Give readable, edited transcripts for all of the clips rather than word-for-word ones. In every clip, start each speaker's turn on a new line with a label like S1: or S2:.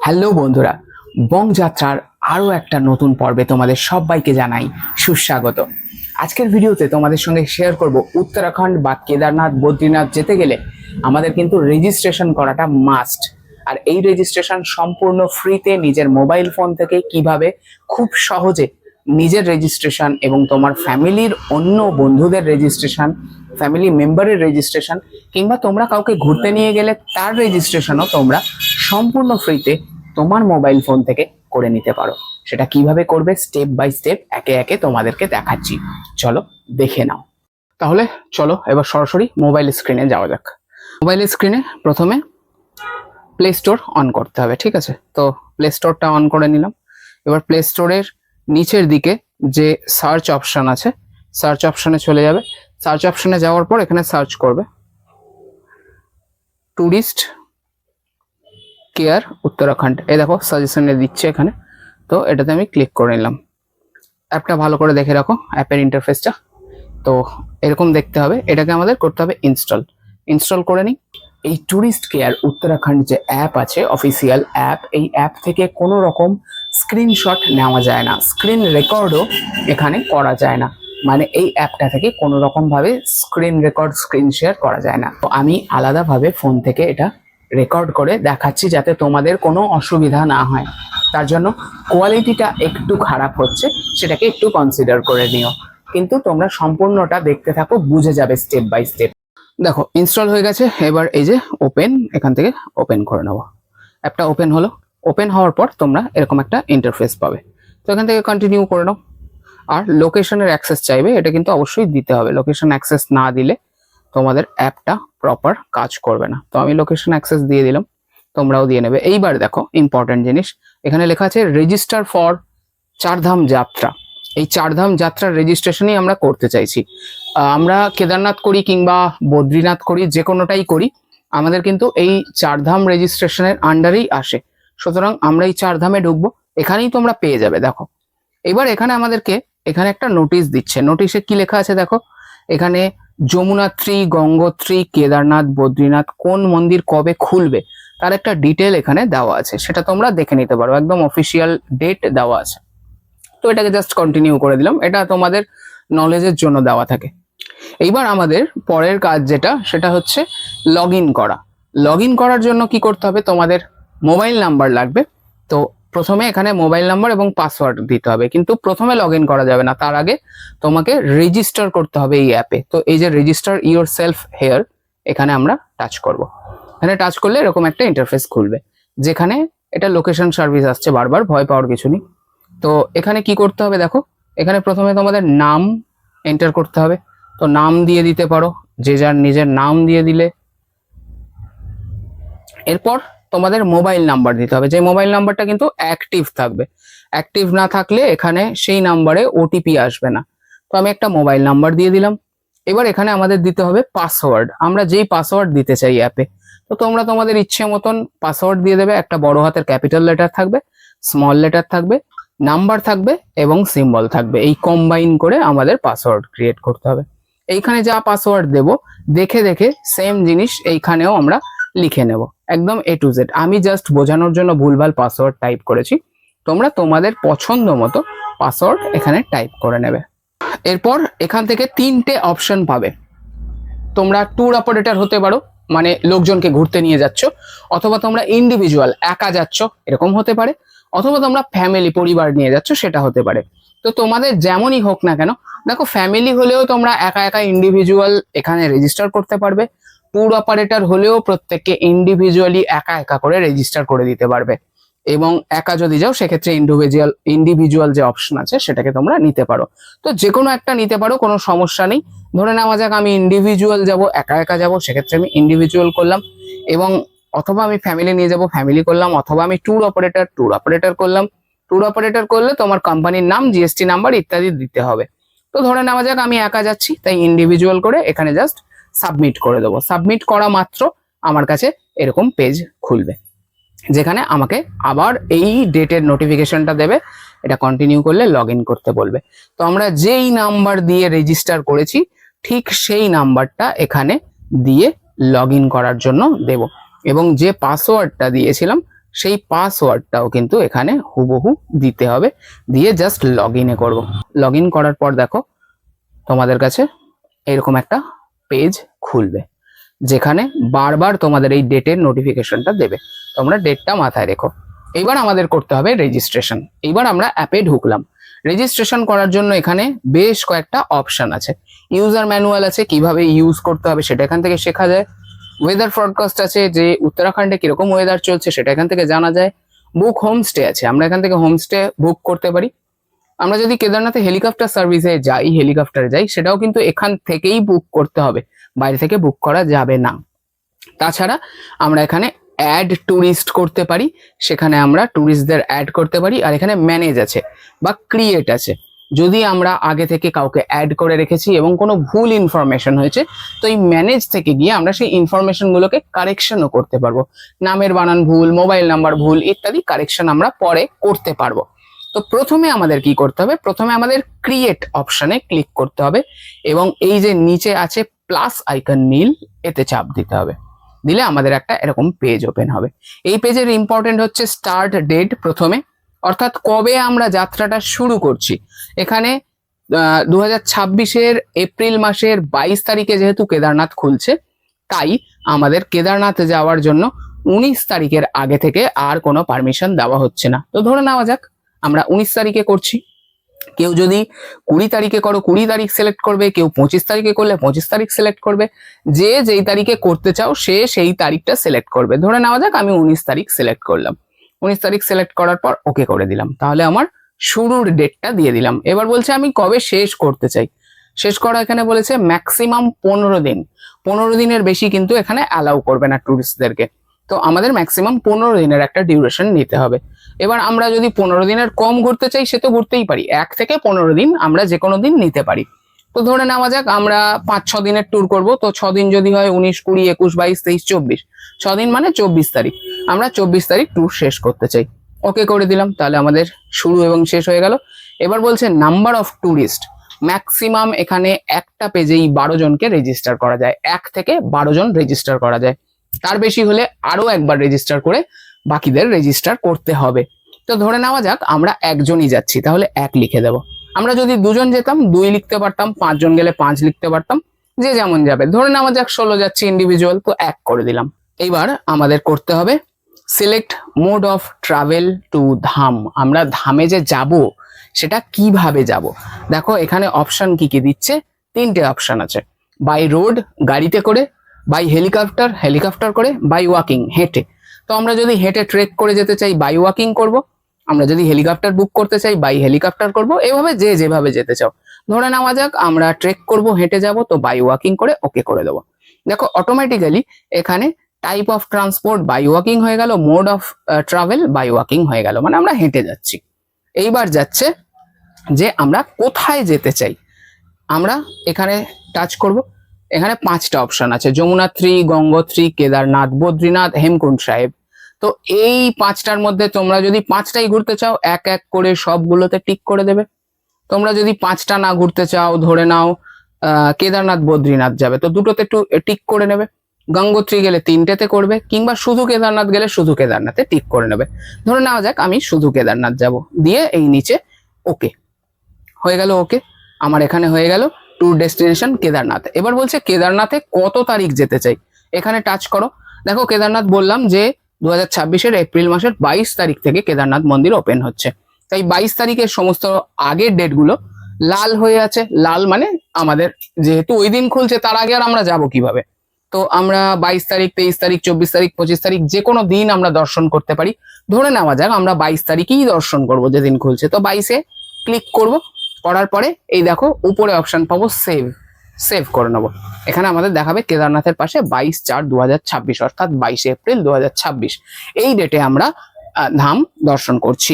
S1: Hello বন্ধুরা, বং যাত্রার আরো একটা নতুন পর্বে তোমাদের সবাইকে জানাই সুস্বাগত। আজকের ভিডিওতে তোমাদের সঙ্গে শেয়ার করব উত্তরাখণ্ড বা কেদারনাথ বদ্রীনাথ যেতে গেলে আমাদের কিন্তু রেজিস্ট্রেশন করাটা মাস্ট। আর এই রেজিস্ট্রেশন সম্পূর্ণ ফ্রিতে নিজের মোবাইল ফোন থেকে কিভাবে খুব সহজে নিজের রেজিস্ট্রেশন এবং তোমার ফ্যামিলির অন্য বন্ধুদের রেজিস্ট্রেশন, ফ্যামিলি মেম্বারের রেজিস্ট্রেশন কিংবা তোমরা কাউকে ঘুরতে নিয়ে গেলে তার রেজিস্ট্রেশনও তোমরা সম্পূর্ণ ফ্রিতে তোমার মোবাইল ফোন থেকে করে নিতে পারো। সেটা কিভাবে করবে স্টেপ বাই স্টেপ একে একে তোমাদেরকে দেখাচ্ছি, চলো দেখে নাও। তাহলে চলো এবার সরাসরি মোবাইল স্ক্রিনে যাওয়া যাক। মোবাইল স্ক্রিনে প্রথমে প্লে স্টোর অন করতে হবে, ঠিক আছে? তো প্লে স্টোরটা অন করে নিলাম। এবার প্লে স্টোরের নিচের দিকে যে সার্চ অপশন আছে, সার্চ অপশনে চলে যাবে। সার্চ অপশনে যাওয়ার পর এখানে সার্চ করবে ট্যুরিস্ট কেয়ার উত্তরাখণ্ড। এই দেখো সাজেশনে দিচ্ছে এখানে, তো এটাতে আমি ক্লিক করে নিলাম। অ্যাপটা ভালো করে দেখে রাখো, অ্যাপের ইন্টারফেসটা তো এরকম দেখতে হবে। এটাকে আমাদের করতে হবে ইনস্টল করে নিই। এই ট্যুরিস্ট কেয়ার উত্তরাখণ্ড যে অ্যাপ আছে, অফিসিয়াল অ্যাপ, এই অ্যাপ থেকে কোনো রকম স্ক্রিনশট নেওয়া যায় না, স্ক্রিন রেকর্ডও এখানে করা যায় না। মানে এই অ্যাপটা থেকে কোনো রকম ভাবে স্ক্রিন রেকর্ড, স্ক্রিন শেয়ার করা যায় না। তো আমি আলাদাভাবে ফোন থেকে এটা রেকর্ড করে দেখাচ্ছি যাতে তোমাদের কোনো অসুবিধা না হয়। তার জন্য কোয়ালিটিটা একটু খারাপ হচ্ছে, সেটাকে একটু কনসিডার করে নিও, কিন্তু তোমরা সম্পূর্ণটা দেখতে থাকো, বুঝে যাবে স্টেপ বাই স্টেপ। দেখো ইনস্টল হয়ে গেছে। এবার এই যে ওপেন, এখান থেকে ওপেন করে নেবো। অ্যাপটা ওপেন হলো। ওপেন হওয়ার পর তোমরা এরকম একটা ইন্টারফেস পাবে, তো এখান থেকে কন্টিনিউ করে নাও। আর লোকেশনের অ্যাক্সেস চাইবে, এটা কিন্তু অবশ্যই দিতে হবে। লোকেশন অ্যাক্সেস না দিলে তোমাদের অ্যাপটা প্রপার কাজ করবে না। তো আমি লোকেশন অ্যাক্সেস দিয়ে দিলাম, তোমরাও দিয়ে নেবে। এইবার দেখো ইম্পর্টেন্ট জিনিস, এখানে লেখা আছে রেজিস্টার ফর চারধাম যাত্রা। এই চারধাম যাত্রার রেজিস্ট্রেশনই আমরা করতে চাইছি। আমরা কেদারনাথ করি কিংবা বদ্রীনাথ করি, যে কোনোটাই করি, আমাদের কিন্তু এই চারধাম রেজিস্ট্রেশনের আন্ডারেই আসে। সুতরাং আমরা এই চারধামে ঢুকবো, এখানেই তোমরা পেয়ে যাবে। দেখো এবার এখানে আমাদেরকে এখানে একটা নোটিশ দিচ্ছে। নোটিশে কি লেখা আছে দেখো, এখানে যমুনাত্রী, গঙ্গোত্রী, কেদারনাথ, বদ্রীনাথ কোন মন্দির কবে খুলবে তার একটা ডিটেল এখানে দেওয়া আছে, সেটা তোমরা দেখে নিতে পারো। একদম অফিসিয়াল ডেট দেওয়া আছে। তো এটাকে জাস্ট কন্টিনিউ করে দিলাম, এটা তোমাদের নলেজের জন্য দেওয়া থাকে। এইবার আমাদের পরের কাজ যেটা, সেটা হচ্ছে লগ ইন করা। লগ ইন করার জন্য কি করতে হবে, তোমাদের মোবাইল নাম্বার লাগবে। তো প্রথমে এখানে মোবাইল নাম্বার এবং পাসওয়ার্ড দিতে হবে, কিন্তু প্রথমে লগ ইন করা যাবে না, তার আগে তোমাকে রেজিস্টার করতে হবে এই অ্যাপে। তো এই যে রেজিস্টার ইউর সেলফ হেয়ার, এখানে আমরা টাচ করব। এখানে টাচ করলে এরকম একটা ইন্টারফেস খুলবে, যেখানে এটা লোকেশন সার্ভিস আসছে বারবার, ভয় পাওয়ার কিছু নেই। তো এখানে কি করতে হবে দেখো, এখানে প্রথমে তোমাদের নাম এন্টার করতে হবে। তো নাম দিয়ে দিতে পারো, যে যার নিজের নাম দিয়ে দিলে। এরপর তোমাদের মোবাইল নাম্বার দিতে হবে, যে মোবাইল নাম্বারটা কিন্তু অ্যাক্টিভ থাকবে। অ্যাক্টিভ না থাকলে এখানে সেই নাম্বারে ওটিপি আসবে না। তো আমি একটা মোবাইল নাম্বার দিয়ে দিলাম। এবার এখানে আমাদের দিতে হবে পাসওয়ার্ড, আমরা যেই পাসওয়ার্ড দিতে চাই অ্যাপে। তো তোমরা তোমাদের ইচ্ছে মতন পাসওয়ার্ড দিয়ে দেবে। একটা বড় হাতের ক্যাপিটাল লেটার থাকবে, স্মল লেটার থাকবে, নাম্বার থাকবে এবং সিম্বল থাকবে। এই কম্বাইন করে আমাদের পাসওয়ার্ড ক্রিয়েট করতে হবে। এইখানে যা পাসওয়ার্ড দেব, দেখে দেখে সেম জিনিস এইখানেও আমরা লিখে নেব, একদম এ টু জেড। আমি জাস্ট বোঝানোর জন্য ভুলভাল পাসওয়ার্ড টাইপ করেছি, তোমরা তোমাদের পছন্দ মতো পাসওয়ার্ড এখানে টাইপ করে নেবে। এরপর এখান থেকে তিনটে অপশন পাবে। তোমরা ট্যুর অপারেটর হতে পারো, মানে লোকজনকে ঘুরতে নিয়ে যাচ্ছ, অথবা তোমরা ইন্ডিভিজুয়াল একা যাচ্ছ, এরকম হতে পারে, অথবা তোমরা ফ্যামিলি পরিবার নিয়ে যাচ্ছ, সেটা হতে পারে। তো তোমাদের যেমনই হোক না কেন, দেখো ফ্যামিলি হলেও তোমরা একা একা ইন্ডিভিজুয়াল এখানে রেজিস্টার করতে পারবে। ট্যুর অপারেটর হলেও প্রত্যেককে ইন্ডিভিজুয়ালি একা একা করে রেজিস্টার করে দিতে পারবে। এবং একা যদি যাও সেক্ষেত্রে ইন্ডিভিজুয়াল যে অপশন আছে সেটাকে তোমরা নিতে পারো। তো যে কোনো একটা নিতে পারো, কোনো সমস্যা নেই। ধরে নেওয়া যাক আমি ইন্ডিভিজুয়াল যাব, একা একা যাব, সেক্ষেত্রে আমি ইন্ডিভিজুয়াল করলাম। এবং অথবা আমি ফ্যামিলি নিয়ে যাব, ফ্যামিলি করলাম। অথবা আমি ট্যুর অপারেটর করলাম। ট্যুর অপারেটর করলে তোমার কোম্পানির নাম, জিএসটি নাম্বার ইত্যাদি দিতে হবে। তো ধরে নেওয়া যাক আমি একা যাচ্ছি, তাই ইন্ডিভিজুয়াল করে এখানে জাস্ট সাবমিট করে দেবো। সাবমিট করা মাত্র আমার কাছে এরকম পেজ খুলবে, যেখানে আমাকে আবার এই ডেটের নোটিফিকেশনটা দেবে। এটা কন্টিনিউ করলে লগ ইন করতে বলবে। তো আমরা যেই নাম্বার দিয়ে রেজিস্টার করেছি ঠিক সেই নাম্বারটা এখানে দিয়ে লগ ইন করার জন্য দেব, এবং যে পাসওয়ার্ডটা দিয়েছিলাম সেই পাসওয়ার্ডটাও কিন্তু এখানে হুবহু দিতে হবে, দিয়ে জাস্ট লগ ইনে করবো। লগ ইন করার পর দেখো তোমাদের কাছে এরকম একটা পেজ খুলবে, যেখানে বারবার তোমাদের এই ডেটের নোটিফিকেশনটা দেবে। তোমরা ডেটটা মাথায় রেখো। এইবার আমাদের করতে হবে রেজিস্ট্রেশন। এইবার আমরা অ্যাপে ঢুকলাম। রেজিস্ট্রেশন করার জন্য এখানে বেশ কয়েকটা অপশন আছে। ইউজার ম্যানুয়াল আছে, কিভাবে ইউজ করতে হবে সেটা এখান থেকে শেখা যায়। ওয়েদার ফরকাস্ট আছে, যে উত্তরাখণ্ডে কিরকম ওয়েদার চলছে সেটা এখান থেকে জানা যায়। বুক হোমস্টে আছে, আমরা এখান থেকে হোমস্টে বুক করতে পারি। আমরা যদি কেদারনাথে হেলিকপ্টার সার্ভিসে যাই, হেলিকপ্টারে যাই, সেটাও কিন্তু এখান থেকেই বুক করতে হবে, বাইরে থেকে বুক করা যাবে না। তাছাড়া আমরা এখানে অ্যাড ট্যুরিস্ট করতে পারি, সেখানে আমরা ট্যুরিস্টদের অ্যাড করতে পারি। আর এখানে ম্যানেজ আছে বা ক্রিয়েট আছে, যদি আমরা আগে থেকে কাউকে অ্যাড করে রেখেছি এবং কোনো ভুল ইনফরমেশন হয়েছে, তো এই ম্যানেজ থেকে গিয়ে আমরা সেই ইনফরমেশনগুলোকে কারেকশনও করতে পারবো। নামের বানান ভুল, মোবাইল নাম্বার ভুল ইত্যাদি কারেকশন আমরা পরে করতে পারবো। তো প্রথমে আমাদের কি করতে হবে, প্রথমে আমাদের ক্রিয়েট অপশনে ক্লিক করতে হবে এবং এই যে নিচে আছে প্লাস আইকন নীল, এতে চাপ দিতে হবে। দিলে আমাদের একটা এরকম পেজ ওপেন হবে। এই পেজের ইম্পর্টেন্ট হচ্ছে স্টার্ট ডেট প্রথমে, অর্থাৎ কবে আমরা যাত্রাটা শুরু করছি। এখানে 2026-এর এপ্রিল মাসের 22 তারিখে যেহেতু কেদারনাথ খুলছে, তাই আমাদের কেদারনাথ যাওয়ার জন্য 19 তারিখের আগে থেকে আর কোনো পারমিশন দেওয়া হচ্ছে না। তো ধরে নেওয়া যাক আমরা 19 তারিখে করছি। কেউ যদি 20 তারিখে করো 20 তারিখ সিলেক্ট করবে, কেউ 25 তারিখে করলে 25 তারিখ সিলেক্ট করবে। যে যেই তারিখে করতে চাও সে সেই তারিখটা সিলেক্ট করবে। ধরে নেওয়া যাক আমি 19 তারিখ সিলেক্ট করলাম। 19 তারিখ সিলেক্ট করার পর ওকে করে দিলাম। তাহলে আমার শুরুর ডেটটা দিয়ে দিলাম। এবার বলছে আমি কবে শেষ করতে চাই। শেষ করা এখানে বলেছে ম্যাক্সিমাম 15 দিন। 15 দিনের বেশি কিন্তু এখানে অ্যালাউ করবে না ট্যুরিস্টদেরকে। তো আমাদের ম্যাক্সিমাম 15 দিনের একটা ডিউরেশন নিতে হবে। এবার আমরা যদি 15 দিনের কম ঘুরতে চাই সে তো ঘুরতেই পারি, 1 থেকে 15 দিন আমরা যে কোনো দিন নিতে পারি। তো ধরে নেওয়া যাক আমরা 5-6 দিনের ট্যুর করব। তো 6 দিন যদি হয় 19, 20, 21, 22, 23, 24, 6 দিন মানে 24 তারিখ। আমরা 24 তারিখ ট্যুর শেষ করতে চাই। ওকে করে দিলাম। তাহলে আমাদের শুরু এবং শেষ হয়ে গেল। এবার বলছে নাম্বার অফ ট্যুরিস্ট, ম্যাক্সিমাম এখানে একটা পেজেই 12 জনকে রেজিস্টার করা যায়। 1 থেকে 12 জন রেজিস্টার করা যায়। তার বেশি হলে আরো একবার রেজিস্টার করে বাকিদের রেজিস্টার করতে হবে। তো ধরে নেওয়া যাক আমরা একজনই যাচ্ছি, তাহলে 1 লিখে দেব। আমরা যদি 2 জন যেতাম 2 লিখতে পারতাম, 5 জন গেলে 5 লিখতে পারতাম, যে যেমন যাবে। ধরে নেওয়া যাক 16 যাচ্ছি ইন্ডিভিজুয়াল, তো 1 করে দিলাম। এইবার আমাদের করতে হবে select mode of travel to ধাম। আমরা ধামে যে যাব সেটা কিভাবে যাব। দেখো এখানে অপশন কি কি দিচ্ছে, 3টে অপশন আছে। বাই রোড গাড়িতে করে, বাই হেলিকপ্টার হেলিকপ্টার করে, বাই ওয়াকিং হেঁটে। তো আমরা যদি হেঁটে ট্রেক করে যেতে চাই বাই ওয়াকিং করব, আমরা যদি হেলিকপ্টার বুক করতে চাই বাই হেলিকপ্টার করব। এভাবে যে যেভাবে যেতে চাও। ধরে নেওয়া যাক আমরা ট্রেক করব, হেঁটে যাব, তো বাই ওয়াকিং করে ওকে করে দেবো। দেখো অটোমেটিক্যালি এখানে type of transport by walking হয়ে গেল, mode of travel by walking হয়ে গেল, মানে আমরা হেঁটে যাচ্ছি। এইবার যাচ্ছে যে আমরা কোথায় যেতে চাই। আমরা এখানে টাচ করব। এখানে 5টা অপশন আছে, যমুনাত্রী, গঙ্গোত্রী, কেদারনাথ, বদ্রীনাথ, হেমকুণ্ড সাহেব। তো এই 5টার মধ্যে তোমরা যদি 5টাই ঘুরতে চাও এক এক করে সবগুলোতে টিক করে দেবে। তোমরা যদি 5টা না ঘুরতে চাও, ধরে নাও কেদারনাথ বদ্রীনাথ যাবে, তো দুটোতে একটু টিক করে নেবে। গঙ্গোত্রী গেলে 3টেতে করবে, কিংবা শুধু কেদারনাথ গেলে শুধু কেদারনাথে টিক করে নেবে। ধরে নেওয়া যাক আমি শুধু কেদারনাথ যাব, দিয়ে এই নিচে ওকে হয়ে গেল। ওকে আমার এখানে হয়ে গেল ট্যুর ডেস্টিনেশন কেদারনাথ। এবার বলছে কেদারনাথে কত তারিখ যেতে চাই, এখানে টাচ করো। দেখো কেদারনাথ বললাম যে 2026-এর এপ্রিল মাসের 22 তারিখ থেকে কেদারনাথ মন্দির ওপেন হচ্ছে। তাই 22 তারিখের সমস্ত আগের ডেটগুলো লাল হয়ে আছে। লাল মানে আমাদের যেহেতু ওই দিন খুলছে, তার আগে আর আমরা যাব কিভাবে। তো আমরা 22 তারিখ, 23 তারিখ, 24 তারিখ, 25 তারিখ যে কোনো দিন আমরা দর্শন করতে পারি। ধরে নেওয়া যাক আমরা 22 তারিখেই দর্শন করব, যেদিন খুলছে। তো 22-এ ক্লিক করব। করার পরে এই দেখো উপরে অপশন পাবো সেভ, সেভ করে নেবো। এখানে আমাদের দেখাবে কেদারনাথের পাশে 22/4/2026, অর্থাৎ 22 এপ্রিল 2026 এই ডেটে আমরা ধাম দর্শন করছি।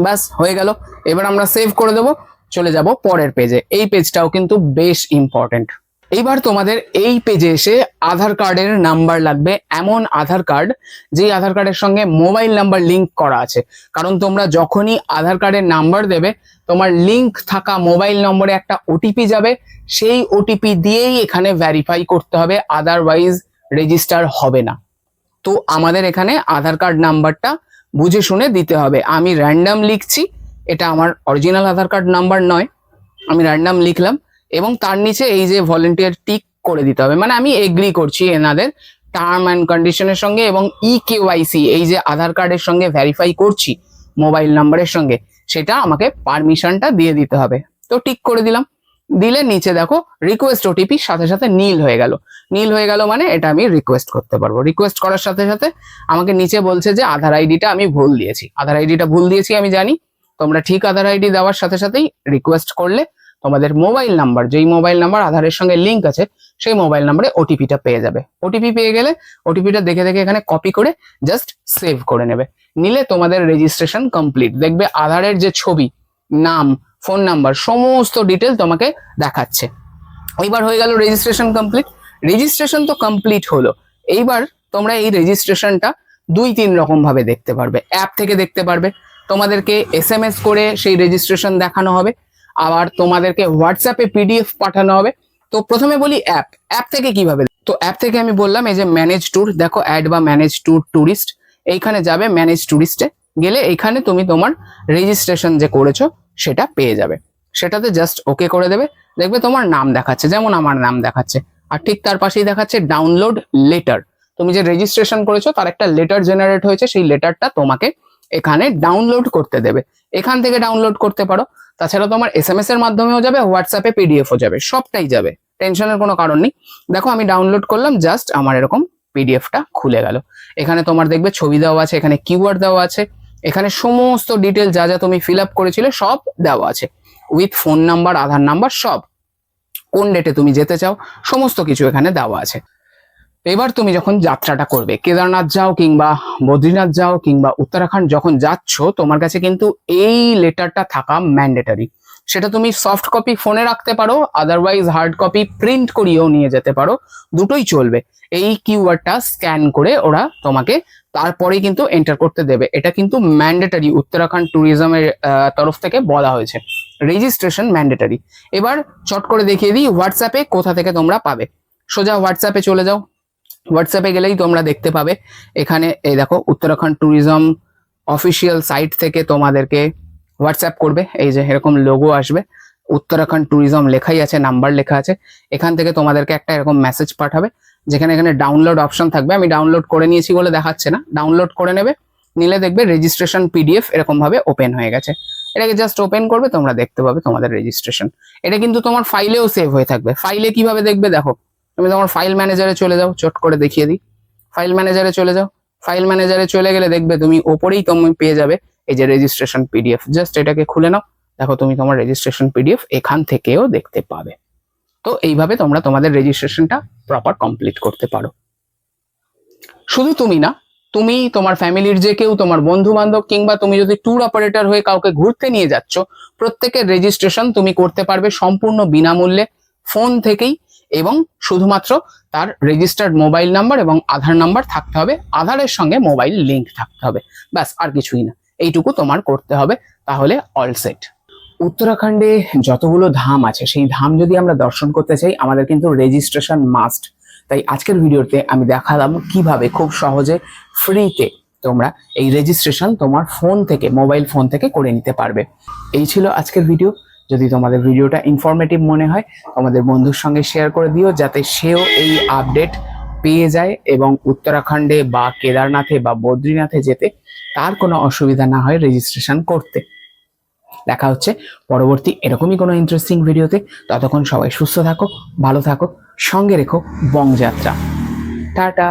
S1: ব্যাস হয়ে গেল। এবার আমরা সেভ করে দেবো, চলে যাব পরের পেজে। এই পেজটাও কিন্তু বেশ ইম্পর্টেন্ট। এইবার তোমাদের এই পেজে এসে আধার কার্ডের নাম্বার লাগবে, এমন আধার কার্ড যেই আধার কার্ডের সঙ্গে মোবাইল নাম্বার লিংক করা আছে। কারণ তোমরা যখনই আধার কার্ডের নাম্বার দেবে, তোমার লিংক থাকা মোবাইল নম্বরে একটা ওটিপি যাবে। সেই ওটিপি দিয়েই এখানে ভেরিফাই করতে হবে, আদারওয়াইজ রেজিস্টার হবে না। তো আমাদের এখানে আধার কার্ড নাম্বারটা বুঝে শুনে দিতে হবে। আমি র্যান্ডম লিখছি, এটা আমার অরিজিনাল আধার কার্ড নাম্বার নয়, আমি র্যান্ডম লিখলাম এবং তার নিচে এই যে ভলেন্টিয়ার টিক করে দিতে হবে, মানে আমি এগ্রি করছি এনাদের টার্ম অ্যান্ড কন্ডিশনের সঙ্গে এবং ইকেওয়াইসি এই যে আধার কার্ডের সঙ্গে ভেরিফাই করছি মোবাইল নাম্বারের সঙ্গে, সেটা আমাকে পারমিশনটা দিয়ে দিতে হবে। তো টিক করে দিলাম, দিলে নিচে দেখো রিকোয়েস্ট ওটিপি সাথে সাথে নীল হয়ে গেল। নীল হয়ে গেল মানে এটা আমি রিকোয়েস্ট করতে পারবো। রিকোয়েস্ট করার সাথে সাথে আমাকে নিচে বলছে যে আধার আইডিটা আমি ভুল দিয়েছি। আধার আইডিটা ভুল দিয়েছি আমি জানি, তোমরা ঠিক আধার আইডি দেওয়ার সাথে সাথেই রিকোয়েস্ট করলে তোমাদের মোবাইল নাম্বার, যেই মোবাইল নাম্বার আধারের সঙ্গে লিঙ্ক আছে সেই মোবাইল নাম্বারে ওটিপিটা পেয়ে যাবে। ওটিপি পেয়ে গেলে ওটিপিটা দেখে দেখে এখানে কপি করে জাস্ট সেভ করে নেবে। নিলে তোমাদের রেজিস্ট্রেশন কমপ্লিট। দেখবে আধারের যে ছবি, নাম, ফোন নাম্বার সমস্ত ডিটেল তোমাকে দেখাচ্ছে। এইবার হয়ে গেল রেজিস্ট্রেশন কমপ্লিট। রেজিস্ট্রেশন তো কমপ্লিট হলো, এইবার তোমরা এই রেজিস্ট্রেশনটা 2-3 রকম ভাবে দেখতে পারবে। অ্যাপ থেকে দেখতে পারবে, তোমাদেরকে SMS করে সেই রেজিস্ট্রেশন দেখানো হবে, আবার তোমাদেরকে হোয়াটসঅ্যাপে PDF পাঠানো হবে। তো প্রথমে বলি অ্যাপ থেকে কিভাবে। তো অ্যাপ থেকে আমি বললাম এই যে ম্যানেজ ট্যুর, দেখো অ্যাড বা ম্যানেজ ট্যুর ট্যুরিস্ট, এইখানে যাবে। ম্যানেজ ট্যুরিস্টে গেলে এইখানে তুমি তোমার রেজিস্ট্রেশন যে করেছো সেটা পেয়ে যাবে। সেটাতে জাস্ট ওকে করে দেবে, দেখবে তোমার নাম দেখাচ্ছে, যেমন আমার নাম দেখাচ্ছে। আর ঠিক তার পাশেই দেখাচ্ছে ডাউনলোড লেটার। তুমি যে রেজিস্ট্রেশন করেছো তার একটা লেটার জেনারেট হয়েছে, সেই লেটারটা তোমাকে এখানে ডাউনলোড করতে দেবে। এখান থেকে ডাউনলোড করতে পারো, তাছাড়া তোমার SMS এর মাধ্যমেও যাবে, হোয়াটসঅ্যাপে PDFও যাবে, সবটাই যাবে, টেনশনের কোনো কারণ নেই। দেখো আমি ডাউনলোড করলাম, জাস্ট আমার এরকম PDFটা খুলে গেল। এখানে তোমার দেখবে ছবি দেওয়া আছে, এখানে কিওয়ার্ড দেওয়া আছে, এখানে সমস্ত ডিটেল যা যা তুমি ফিল আপ করেছিলে সব দেওয়া আছে, with phone number, Aadhaar number, সব কোন ডেটে তুমি যেতে চাও সমস্ত কিছু এখানে দেওয়া আছে। এবার তুমি যখন যাত্রাটা করবে, কেদারনাথ যাও কিংবা বদ্রীনাথ যাও কিংবা উত্তরাখণ্ড যখন যাচ্ছ, তোমার কাছে কিন্তু এই লেটারটা থাকা ম্যান্ডেটরি। সেটা তুমি সফট কপি ফোনে রাখতে পারো, আদারওয়াইজ হার্ড কপি প্রিন্ট করিয়েও নিয়ে যেতে পারো, দুটোই চলবে। এই কিওয়ার্ডটা স্ক্যান করে ওরা তোমাকে তারপরে কিন্তু এন্টার করতে দেবে। এটা কিন্তু ম্যান্ডেটরি, উত্তরাখণ্ড ট্যুরিজমের তরফ থেকে বলা হয়েছে রেজিস্ট্রেশন ম্যান্ডেটরি। এবার চট করে দেখিয়ে দিই হোয়াটসঅ্যাপে কোথা থেকে তোমরা পাবে। সোজা হোয়াটসঅ্যাপে চলে যাও। হোয়াটসঅ্যাপে গেলেই তোমরা দেখতে পাবে এখানে এই দেখো উত্তরাখণ্ড ট্যুরিজম অফিসিয়াল সাইট থেকে তোমাদেরকে হোয়াটসঅ্যাপ করবে। এই যে এরকম লোগো আসবে, উত্তরাখণ্ড ট্যুরিজম লেখাই আছে, নাম্বার লেখা আছে। এখান থেকে তোমাদেরকে একটা এরকম মেসেজ পাঠাবে, যেখানে এখানে ডাউনলোড অপশন থাকবে। আমি ডাউনলোড করে নিয়েছি বলে দেখাচ্ছে না, ডাউনলোড করে নেবে। নিলে দেখবে রেজিস্ট্রেশন PDF এরকম ভাবে ওপেন হয়ে গেছে। এটাকে জাস্ট ওপেন করবে, তোমরা দেখতে পাবে তোমাদের রেজিস্ট্রেশন। এটা কিন্তু তোমার ফাইলেও সেভ হয়ে থাকবে। ফাইলে কিভাবে দেখবে দেখো, তুমি তোমার ফাইল ম্যানেজারে চলে যাও, চট করে দেখিয়ে দিই। ফাইল ম্যানেজারে চলে যাও। ফাইল ম্যানেজারে চলে গেলে দেখবে তুমি ওপরেই তুমি পেয়ে যাবে এই যে রেজিস্ট্রেশন PDF। জাস্ট এটাকে খুলে নাও, দেখো তুমি তোমার রেজিস্ট্রেশন PDF এখান থেকেও দেখতে পাবে। তো এইভাবে তোমরা তোমাদের রেজিস্ট্রেশনটা প্রপার কমপ্লিট করতে পারো। শুধু তুমি না, তুমি তোমার ফ্যামিলির যে কেউ, তোমার বন্ধু বান্ধব, কিংবা তুমি যদি ট্যুর অপারেটর হয়ে কাউকে ঘুরতে নিয়ে যাচ্ছ, প্রত্যেকের রেজিস্ট্রেশন তুমি করতে পারবে সম্পূর্ণ বিনামূল্যে ফোন থেকেই। এবং শুধুমাত্র তার রেজিস্টার্ড মোবাইল নাম্বার এবং আধার নাম্বার থাকতে হবে, আধারের সঙ্গে মোবাইল লিঙ্ক থাকতে হবে, ব্যাস আর কিছুই না। এইটুকু তোমার করতে হবে, তাহলে অল সেট। উত্তরাখণ্ডে যতগুলো ধাম আছে সেই ধাম যদি আমরা দর্শন করতে চাই, আমাদের কিন্তু রেজিস্ট্রেশন মাস্ট। তাই আজকের ভিডিওতে আমি দেখালাম কিভাবে খুব সহজে ফ্রিতে তোমরা এই রেজিস্ট্রেশন তোমার ফোন থেকে, মোবাইল ফোন থেকে করে নিতে পারবে। এই ছিল আজকের ভিডিও। যদি তোমাদের ভিডিওটা ইনফরমেটিভ মনে হয়, তোমাদের বন্ধুর সঙ্গে শেয়ার করে দিও, যাতে সেও এই আপডেট পেয়ে যায় এবং উত্তরাখণ্ডে বা কেদারনাথে বা বদ্রীনাথে যেতে তার কোনো অসুবিধা না হয় রেজিস্ট্রেশন করতে। দেখা হচ্ছে পরবর্তী এরকমই কোনো ইন্টারেস্টিং ভিডিওতে। ততক্ষণ সবাই সুস্থ থাকো, ভালো থাকো, সঙ্গে রেখো বং যাত্রা। টাটা।